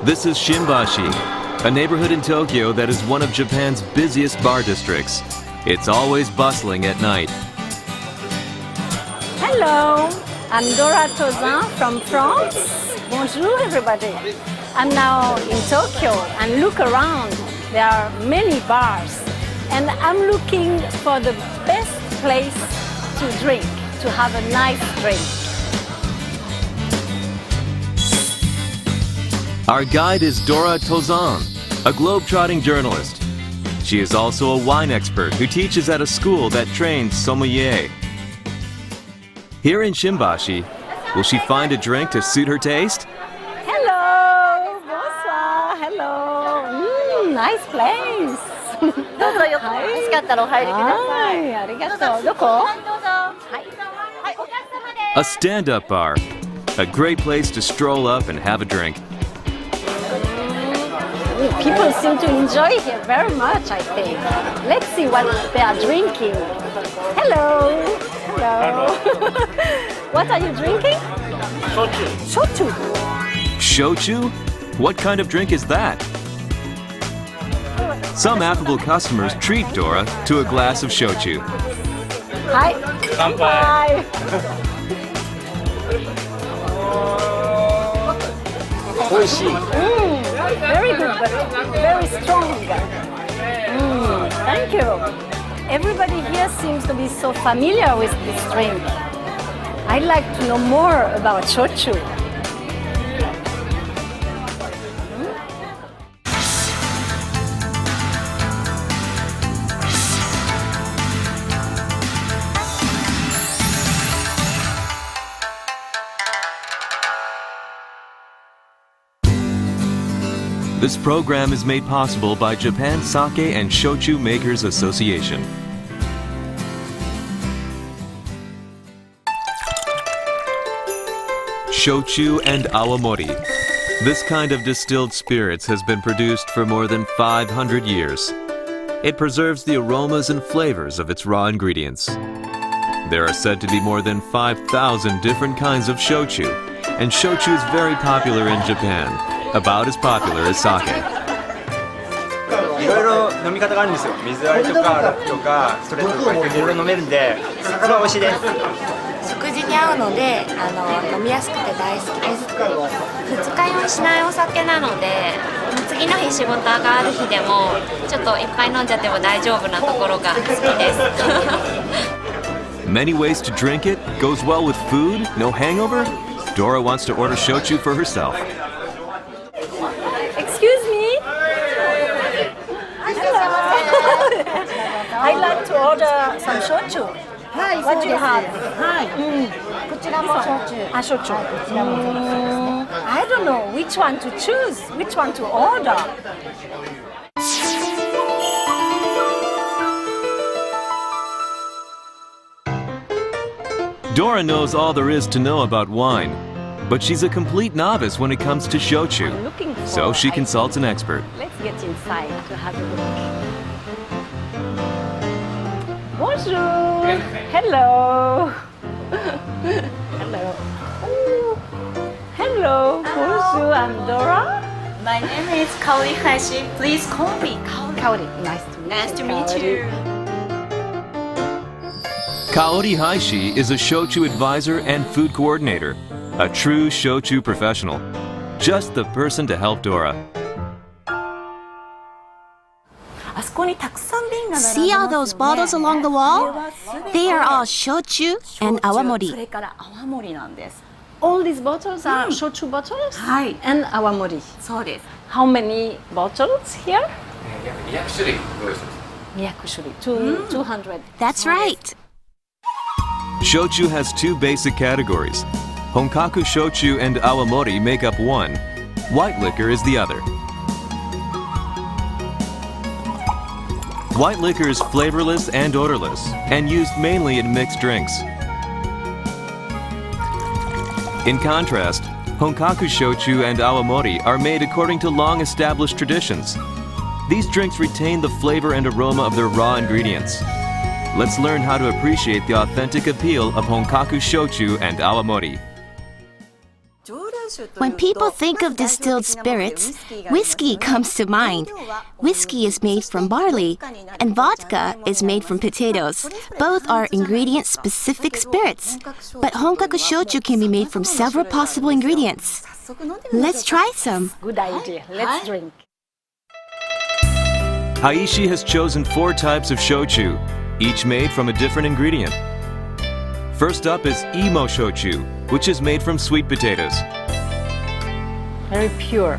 This is Shimbashi, a neighborhood in Tokyo that is one of Japan's busiest bar districts. It's always bustling at night. Hello, I'm Dora Tozan from France. Bonjour everybody. I'm now in Tokyo and look around. There are many bars and I'm looking for the best place to drink, to have a nice drink. Our guide is Dora Tozan, a globe-trotting journalist. She is also a wine expert who teaches at a school that trains sommelier. Here in Shimbashi, will she find a drink to suit her taste? Hello, bonsoir, hello. Nice place. どうぞよろしかったらお入りください。ありがとう。どこ？はい、お客様です。 A stand-up bar, a great place to stroll up and have a drink. People seem to enjoy here very much, I think. Let's see what they are drinking. Hello. Hello. What are you drinking? Shochu. Shochu? What kind of drink is that? Some affable customers treat Dora to a glass of shochu. Hi. Hi. Very good, but very strong. Thank you. Everybody here seems to be so familiar with this drink. I'd like to know more about shochu. This program is made possible by Japan Sake and Shochu Makers Association. Shochu and Awamori. This kind of distilled spirits has been produced for more than 500 years. It preserves the aromas and flavors of its raw ingredients. There are said to be more than 5,000 different kinds of shochu, and shochu is very popular in Japan, about as popular as sake. いろいろ飲み方があるんですよ。水割りとかラップとかストレートとかいろいろ飲めるんで、すごい美味しいです。食事に合うので飲みやすくて大好きです。二日酔いしないお酒なので、次の日仕事がある日でもちょっといっぱい飲んじゃっても大丈夫なところが好きです。Many ways to drink it, goes well with food, no hangover. Dora wants to order shochu for herself. Excuse me. Hello. I'd like to order some shochu. What do you have? Hi. こちらも焼酎。Ah, shochu. こちらもそうですね。 I don't know which one to choose, which one to order. Dora knows all there is to know about wine, but she's a complete novice when it comes to shochu. I'm looking for So she consults an expert. Let's get inside to have a look. Bonjour. Hello. Hello. Ooh. Hello. Bonjour. I'm Dora. My name is Kaori Hayashi. Please call me Kaori. Kaori. Nice to meet you. Nice to meet Kaori. you. Kaori Haishi is a shochu advisor and food coordinator, a true shochu professional. Just the person to help Dora. See all those bottles along the wall? They are all shochu and awamori. それから泡盛なんです。All these bottles are shochu bottles? はい。 And awamori. そうです。 How many bottles here? 200種類ご用意します。 200種類。200. That's right. Shochu has two basic categories. Honkaku shochu and awamori make up one. White liquor is the other. White liquor is flavorless and odorless, and used mainly in mixed drinks. In contrast, Honkaku shochu and awamori are made according to long-established traditions. These drinks retain the flavor and aroma of their raw ingredients. Let's learn how to appreciate the authentic appeal of Honkaku shochu and awamori. When people think of distilled spirits, whiskey comes to mind. Whiskey is made from barley, and vodka is made from potatoes. Both are ingredient-specific spirits, but honkaku shochu can be made from several possible ingredients. Let's try some. Good idea. Let's drink. Haishi has chosen 4 types of shochu, each made from a different ingredient. First up is imo shochu, which is made from sweet potatoes. Very pure.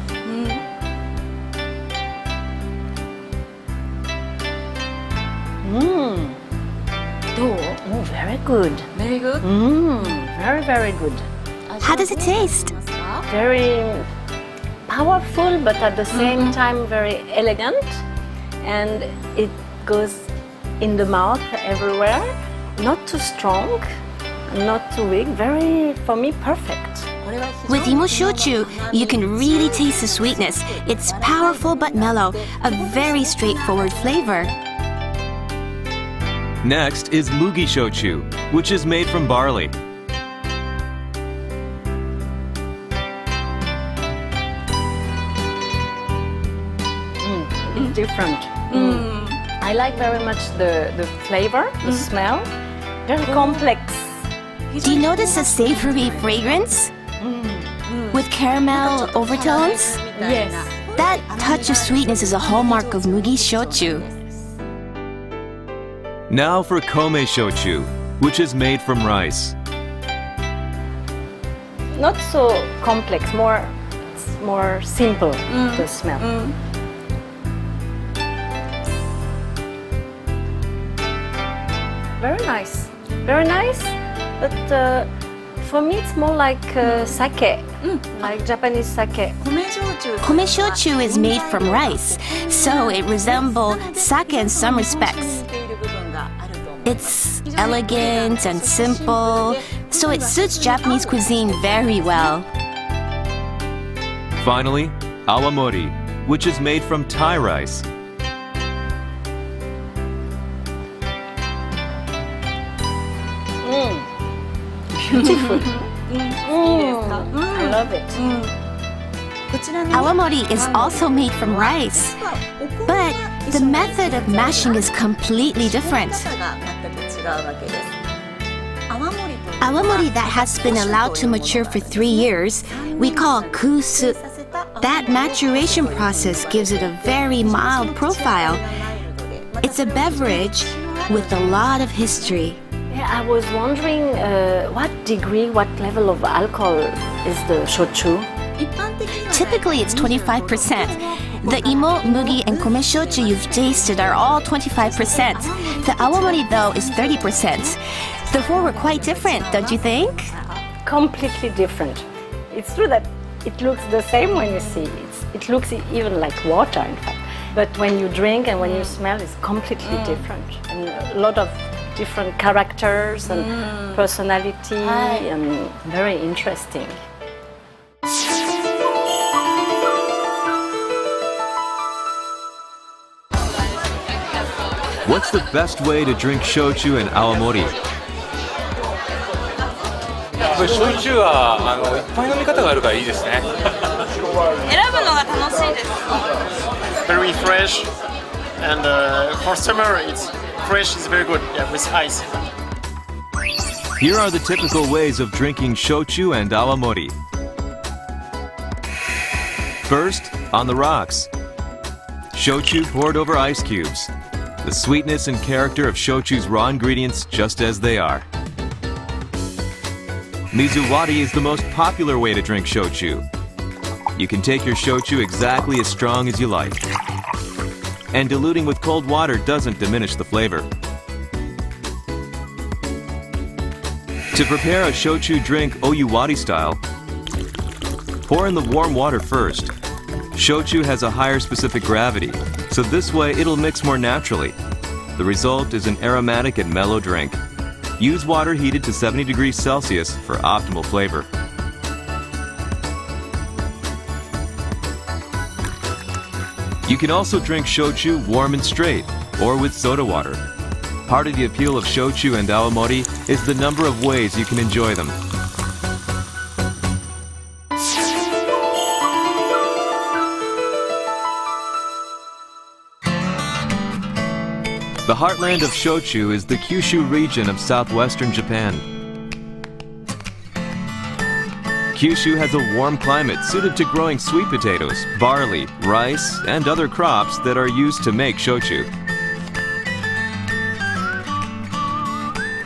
Very good. Very good. Very, very good. How does it taste? Very powerful, but at the same time very elegant. And it goes in the mouth everywhere. Not too strong, not too weak. Very, for me, perfect. With imo shochu, you can really taste the sweetness. It's powerful but mellow, a very straightforward flavor. Next is mugi shochu, which is made from barley. It's different. I like very much the flavor, the smell. Very complex. Do you notice a savory fragrance? With caramel overtones? Yes. That touch of sweetness is a hallmark of mugi shochu. Now for kome shochu, which is made from rice. Not so complex, more simple to smell. Very nice. Very nice, but for me it's more like sake, like Japanese sake. Kome shochu is made from rice, so it resembles sake in some respects. It's elegant and simple, so it suits Japanese cuisine very well. Finally, awamori, which is made from Thai rice. Beautiful. I love it. Awamori is also made from rice, but the method of mashing is completely different. Awamori that has been allowed to mature for 3 years, we call kusu. That maturation process gives it a very mild profile. It's a beverage with a lot of history. Yeah, I was wondering what level of alcohol is the shochu? Typically, it's 25%. The imo, mugi, and kome shochu you've tasted are all 25%. The awamori, though, is 30%. The 4 were quite different, don't you think? Completely different. It's true that it looks the same when you see it. It looks even like water, in fact. But when you drink and when you smell, it's completely different. And a lot of different characters and personality, and very interesting. What's the best way to drink shochu and awamori? 焼酎はいっぱい飲み方があるからいいですね。選ぶのが楽しいです。Very fresh, and for summer it's fresh is very good. Yeah, with ice. Here are the typical ways of drinking shochu and awamori. First, on the rocks. Shochu poured over ice cubes. The sweetness and character of shochu's raw ingredients just as they are. Mizuwari is the most popular way to drink shochu. You can take your shochu exactly as strong as you like. And diluting with cold water doesn't diminish the flavor. To prepare a shochu drink oyuwari style, pour in the warm water first. Shochu has a higher specific gravity, so this way it'll mix more naturally. The result is an aromatic and mellow drink. Use water heated to 70 degrees Celsius for optimal flavor. You can also drink shochu warm and straight, or with soda water. Part of the appeal of shochu and awamori is the number of ways you can enjoy them. The heartland of Shochu is the Kyushu region of southwestern Japan. Kyushu has a warm climate suited to growing sweet potatoes, barley, rice, and other crops that are used to make shochu.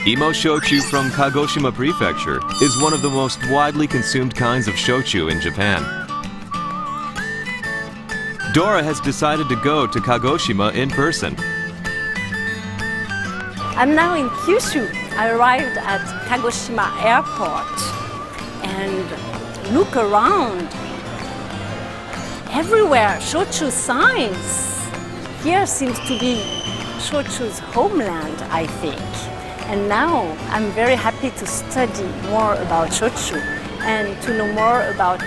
Imo shochu from Kagoshima Prefecture is one of the most widely consumed kinds of shochu in Japan. Dora has decided to go to Kagoshima in person. I'm now in Kyushu. I arrived at Kagoshima Airport and look around. Everywhere, shochu signs. Here seems to be shochu's homeland, I think. And now I'm very happy to study more about shochu and to know more about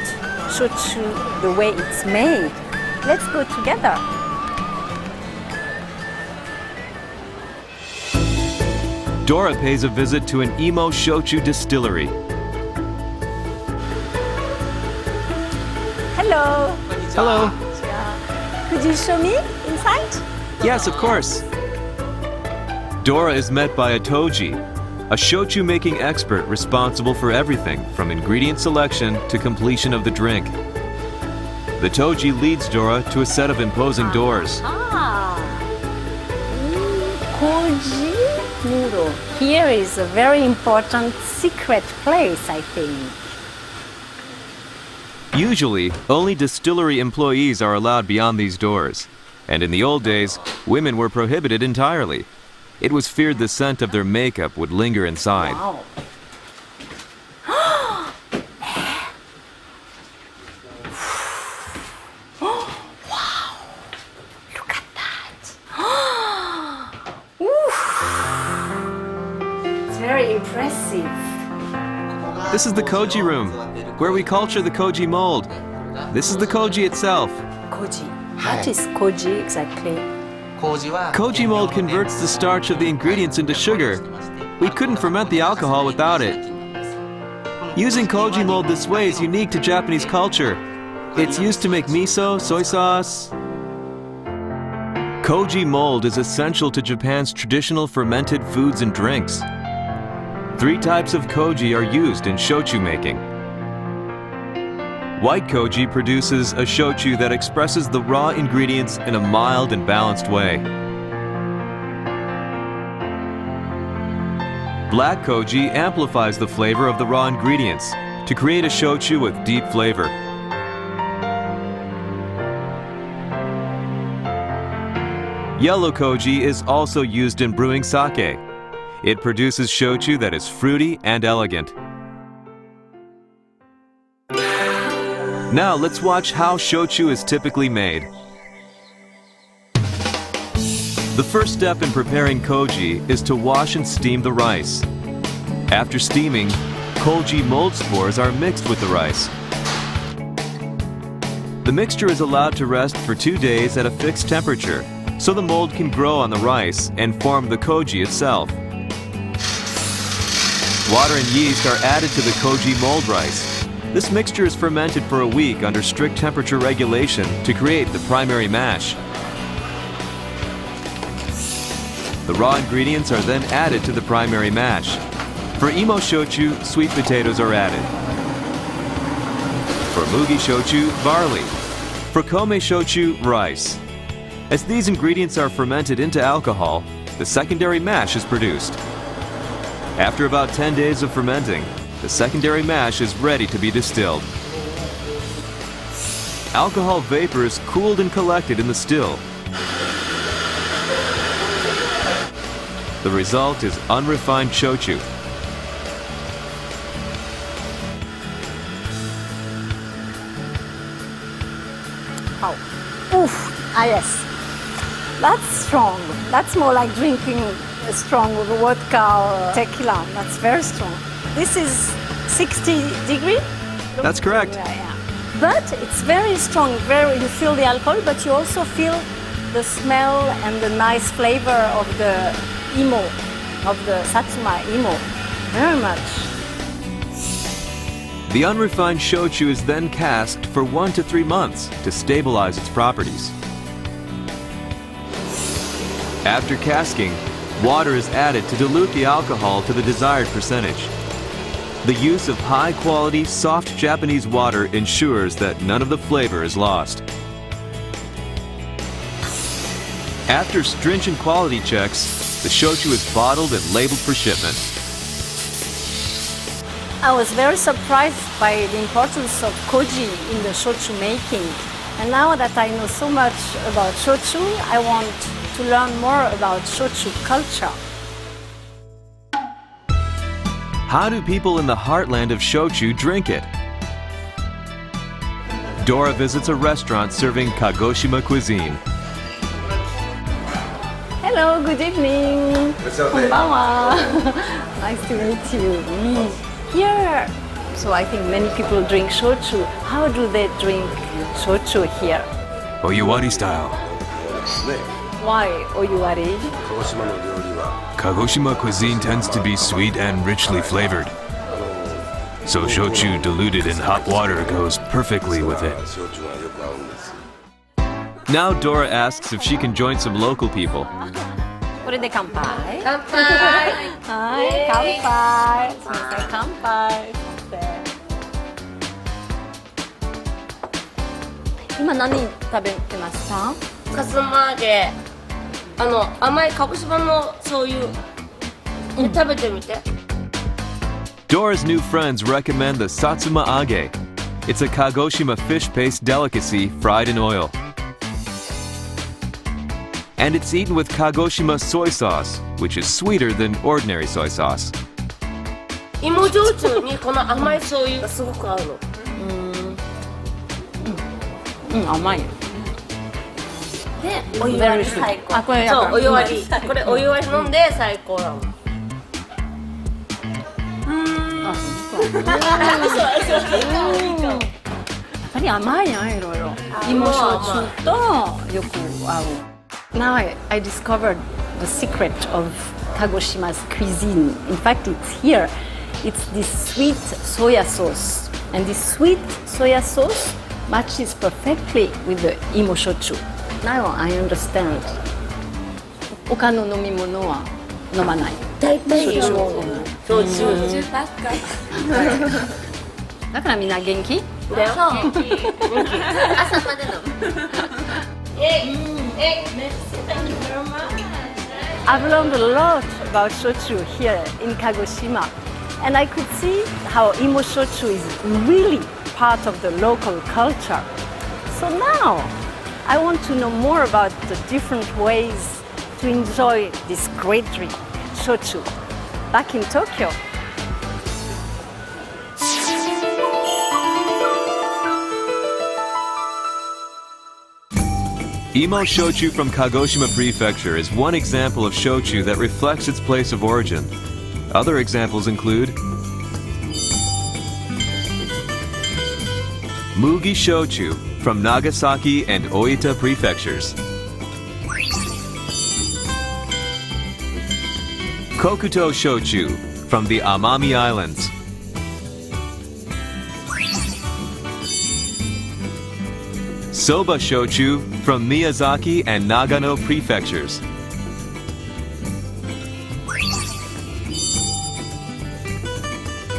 shochu, the way it's made. Let's go together. Dora pays a visit to an Imo shochu distillery. Hello. Hello. Could you show me inside? Yes, of course. Dora is met by a toji, a shochu-making expert responsible for everything from ingredient selection to completion of the drink. The toji leads Dora to a set of imposing doors. Koji Muro. Here is a very important secret place, I think. Usually, only distillery employees are allowed beyond these doors. And in the old days, women were prohibited entirely. It was feared the scent of their makeup would linger inside. Wow. Wow. Look at that. It's very impressive. This is the koji room, where we culture the koji mold. This is the koji itself. Koji. What is koji exactly? Koji mold converts the starch of the ingredients into sugar. We couldn't ferment the alcohol without it. Using koji mold this way is unique to Japanese culture. It's used to make miso, soy sauce. Koji mold is essential to Japan's traditional fermented foods and drinks. 3 types of koji are used in shochu making. White koji produces a shochu that expresses the raw ingredients in a mild and balanced way. Black koji amplifies the flavor of the raw ingredients to create a shochu with deep flavor. Yellow koji is also used in brewing sake. It produces shochu that is fruity and elegant. Now let's watch how shochu is typically made. The first step in preparing koji is to wash and steam the rice. After steaming, koji mold spores are mixed with the rice. The mixture is allowed to rest for 2 days at a fixed temperature, so the mold can grow on the rice and form the koji itself. Water and yeast are added to the koji mold rice. This mixture is fermented for a week under strict temperature regulation to create the primary mash. The raw ingredients are then added to the primary mash. For Imo shochu, sweet potatoes are added. For Mugi shochu, barley. For Kome shochu, rice. As these ingredients are fermented into alcohol, the secondary mash is produced. After about 10 days of fermenting, the secondary mash is ready to be distilled. Alcohol vapor is cooled and collected in the still. The result is unrefined shochu. Oh. Oof. Ah, yes. That's strong. That's more like drinking a strong vodka or tequila. That's very strong. This is 60 degrees? That's correct. Yeah. But it's very strong. You feel the alcohol, but you also feel the smell and the nice flavor of the imo, of the satsuma imo. Very much. The unrefined shochu is then casked for 1 to 3 months to stabilize its properties. After casking, water is added to dilute the alcohol to the desired percentage. The use of high-quality, soft Japanese water ensures that none of the flavor is lost. After stringent quality checks, the shochu is bottled and labeled for shipment. I was very surprised by the importance of koji in the shochu making. And now that I know so much about shochu, I want to learn more about shochu culture. How do people in the heartland of shochu drink it? Dora visits a restaurant serving Kagoshima cuisine. Hello, good evening. Konbanwa. Nice to meet you. Here, so I think many people drink shochu. How do they drink shochu here? Oyuwari style. Why oyuwari? Kagoshima cuisine tends to be sweet and richly flavored. So shochu diluted in hot water goes perfectly with it. Now Dora asks if she can join some local people. これで乾杯。乾杯。はい、乾杯。すみません、乾杯。今何食べてました？さつま揚げ。甘い鹿児島の醤油。食べてみて。Dora's new friends recommend the satsuma age. It's a Kagoshima fish paste delicacy fried in oil. And it's eaten with Kagoshima soy sauce, which is sweeter than ordinary soy sauce. 芋焼酎にこの甘い醤油がすごく合うの。甘い。で、お湯割り最高。あ、これそう、お湯割り。これお湯割り飲んで最高なの。やっぱり甘いな、いろいろ。芋焼酎とよく合う。Now I discovered the secret of Kagoshima's cuisine. In fact, it's here. It's this sweet soya sauce. And this sweet soya sauce matches perfectly with the imo shochu. Now I understand. 他の飲み物は飲まない。大体焼酎ばっかり。だからみんな元気？だよ。朝まで飲む。I've learned a lot about shochu here in Kagoshima, and I could see how imo shochu is really part of the local culture. So now I want to know more about the different ways to enjoy this great drink, shochu, back in Tokyo. Imo shochu from Kagoshima Prefecture is one example of shochu that reflects its place of origin. Other examples include Mugi shochu from Nagasaki and Oita prefectures, Kokuto shochu from the Amami Islands, Soba shochu from Miyazaki and Nagano prefectures,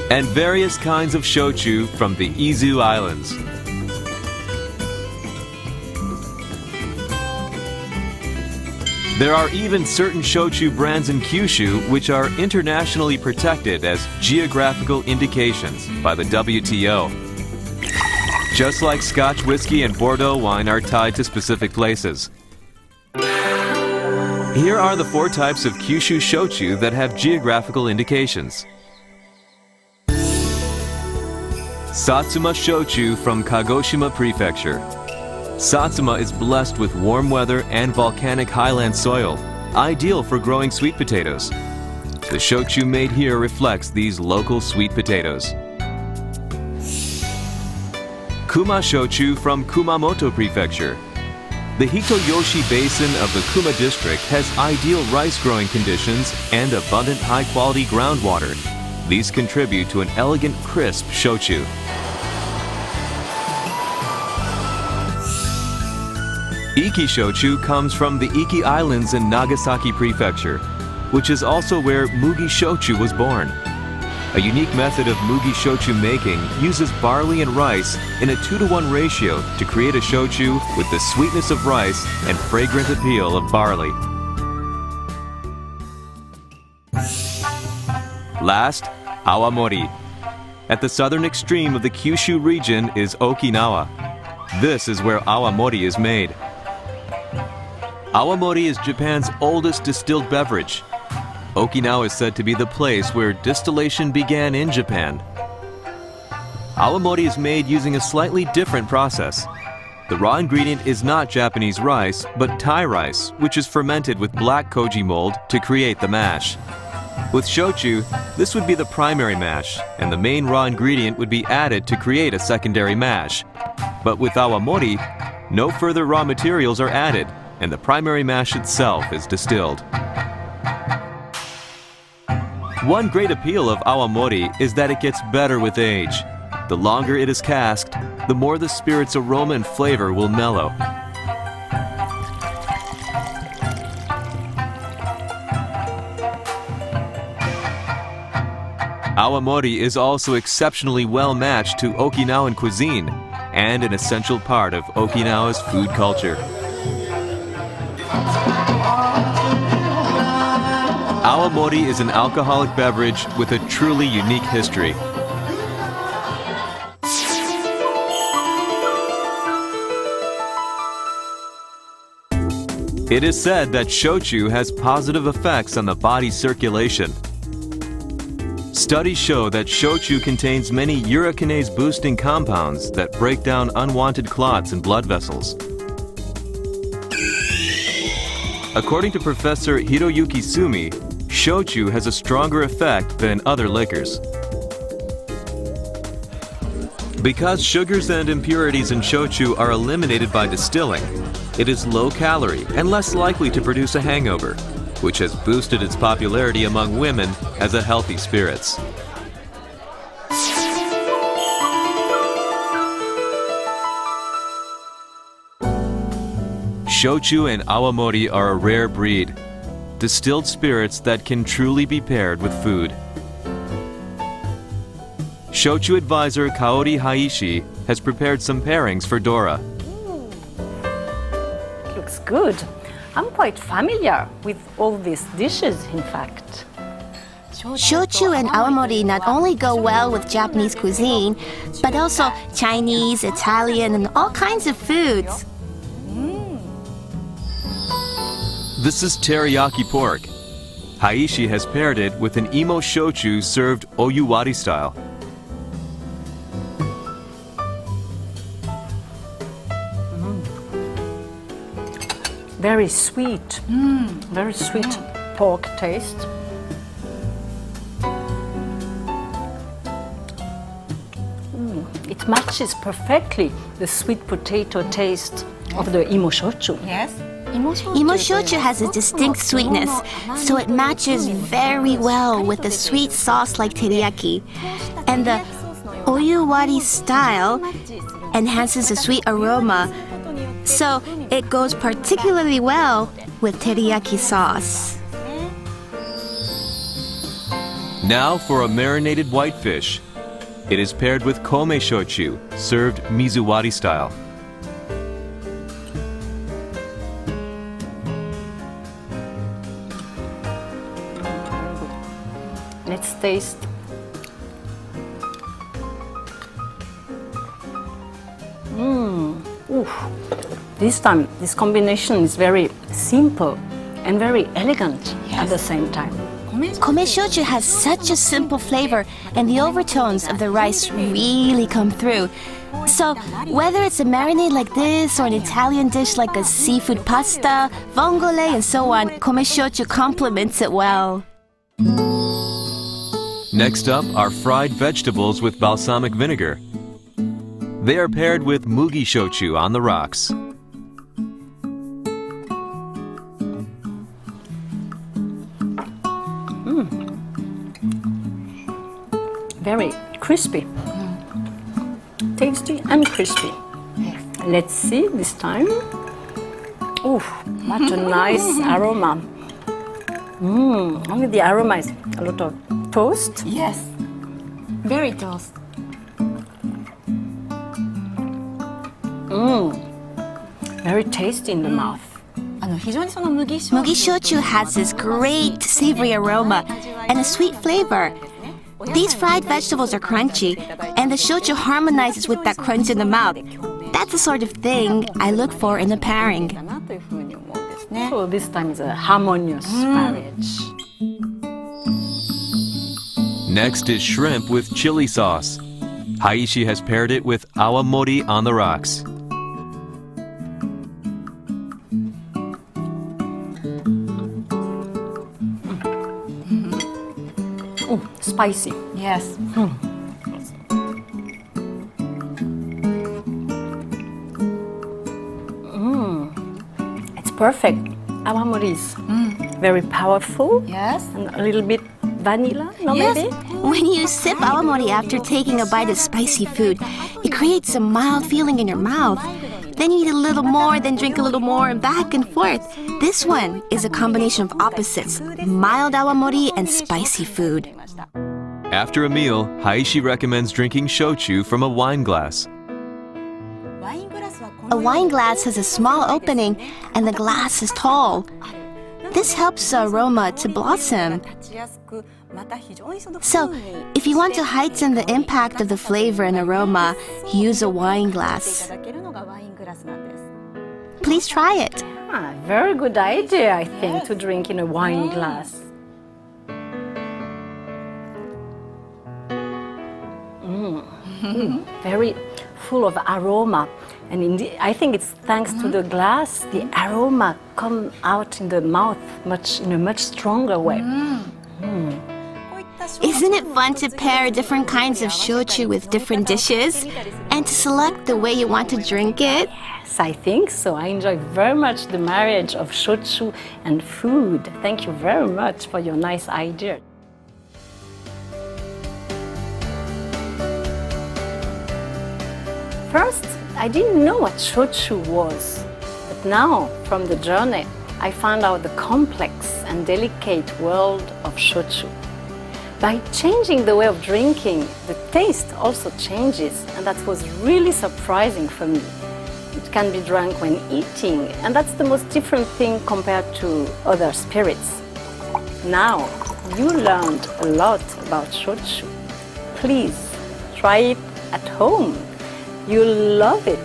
and various kinds of shochu from the Izu Islands. There are even certain shochu brands in Kyushu which are internationally protected as geographical indications by the WTO. Just like Scotch whiskey and Bordeaux wine are tied to specific places. Here are the 4 types of Kyushu shochu that have geographical indications. Satsuma shochu from Kagoshima Prefecture. Satsuma is blessed with warm weather and volcanic highland soil, ideal for growing sweet potatoes. The shochu made here reflects these local sweet potatoes. Kuma shochu from Kumamoto Prefecture. The Hitoyoshi Basin of the Kuma district has ideal rice growing conditions and abundant high-quality groundwater. These contribute to an elegant, crisp shochu. Iki Shochu comes from the Iki Islands in Nagasaki Prefecture, which is also where Mugi Shochu was born. A unique method of Mugi Shochu making uses barley and rice in a 2-to-1 ratio to create a shochu with the sweetness of rice and fragrant appeal of barley. Last, Awamori. At the southern extreme of the Kyushu region is Okinawa. This is where Awamori is made. Awamori is Japan's oldest distilled beverage. Okinawa is said to be the place where distillation began in Japan. Awamori is made using a slightly different process. The raw ingredient is not Japanese rice, but Thai rice, which is fermented with black koji mold to create the mash. With shochu, this would be the primary mash, and the main raw ingredient would be added to create a secondary mash. But with awamori, no further raw materials are added, and the primary mash itself is distilled. One great appeal of awamori is that it gets better with age. The longer it is casked, the more the spirit's aroma and flavor will mellow. Awamori is also exceptionally well matched to Okinawan cuisine and an essential part of Okinawa's food culture. Awamori is an alcoholic beverage with a truly unique history. It is said that shochu has positive effects on the body's circulation. Studies show that shochu contains many urokinase-boosting compounds that break down unwanted clots in blood vessels. According to Professor Hiroyuki Sumi, shochu has a stronger effect than other liquors. Because sugars and impurities in shochu are eliminated by distilling, it is low calorie and less likely to produce a hangover, which has boosted its popularity among women as a healthy spirits. Shochu and awamori are a rare breed, distilled spirits that can truly be paired with food. Shochu advisor Kaori Haishi has prepared some pairings for Dora. Looks good. I'm quite familiar with all these dishes, in fact. Shochu and awamori not only go well with Japanese cuisine, but also Chinese, Italian, and all kinds of foods. This is teriyaki pork. Haishi has paired it with an imo shochu served oyuwari style. Very sweet, very sweet pork taste. It matches perfectly the sweet potato taste of the imo shochu. Yes. Imo shochu has a distinct sweetness, so it matches very well with the sweet sauce like teriyaki. And the oyuwari style enhances the sweet aroma, so it goes particularly well with teriyaki sauce. Now for a marinated whitefish. It is paired with kome shochu, served mizuwari style. Let's taste. This time, this combination is very simple and very elegant at the same time. Kome shochu has such a simple flavor, and the overtones of the rice really come through. So, whether it's a marinade like this or an Italian dish like a seafood pasta, vongole, and so on, kome shochu complements it well. Next up are fried vegetables with balsamic vinegar. They are paired with mugi shochu on the rocks. Very crispy. Tasty and crispy. Let's see this time. Oh, what a nice aroma. Only the aroma is a lot of toast. Yes. Very toast. Very tasty in the mouth. 非常にその麦焼酎 Mugi shochu has this great savory aroma and a sweet flavor. These fried vegetables are crunchy, and the shochu harmonizes with that crunch in the mouth. That's the sort of thing I look for in a pairing. だなというふうに思うんですね。 So this time is a harmonious marriage. Next is shrimp with chili sauce. Haishi has paired it with awamori on the rocks. Spicy. Yes. It's perfect. Awamori is very powerful Yes. and a little bit vanilla, no Yes. maybe? When you sip awamori after taking a bite of spicy food, it creates a mild feeling in your mouth. Then you eat a little more, then drink a little more, and back and forth. This one is a combination of opposites, mild awamori and spicy food. After a meal, Haishi recommends drinking shochu from a wine glass. A wine glass has a small opening, and the glass is tall. This helps the aroma to blossom. So, if you want to heighten the impact of the flavor and aroma, use a wine glass. Please try it. Very good idea, I think, to drink in a wine glass. Very full of aroma. And indeed, I think it's thanks to the glass, the aroma come out in the mouth in a much stronger way. Isn't it fun to pair different kinds of shochu with different dishes and to select the way you want to drink it? Yes, I think so. I enjoy very much the marriage of shochu and food. Thank you very much for your nice idea. First, I didn't know what shochu was, but now, from the journey, I found out the complex and delicate world of shochu. By changing the way of drinking, the taste also changes, and that was really surprising for me. It can be drunk when eating, and that's the most different thing compared to other spirits. Now, you learned a lot about shochu. Please, try it at home. You'll love it.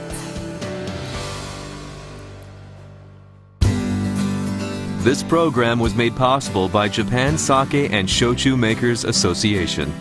This program was made possible by Japan Sake and Shochu Makers Association.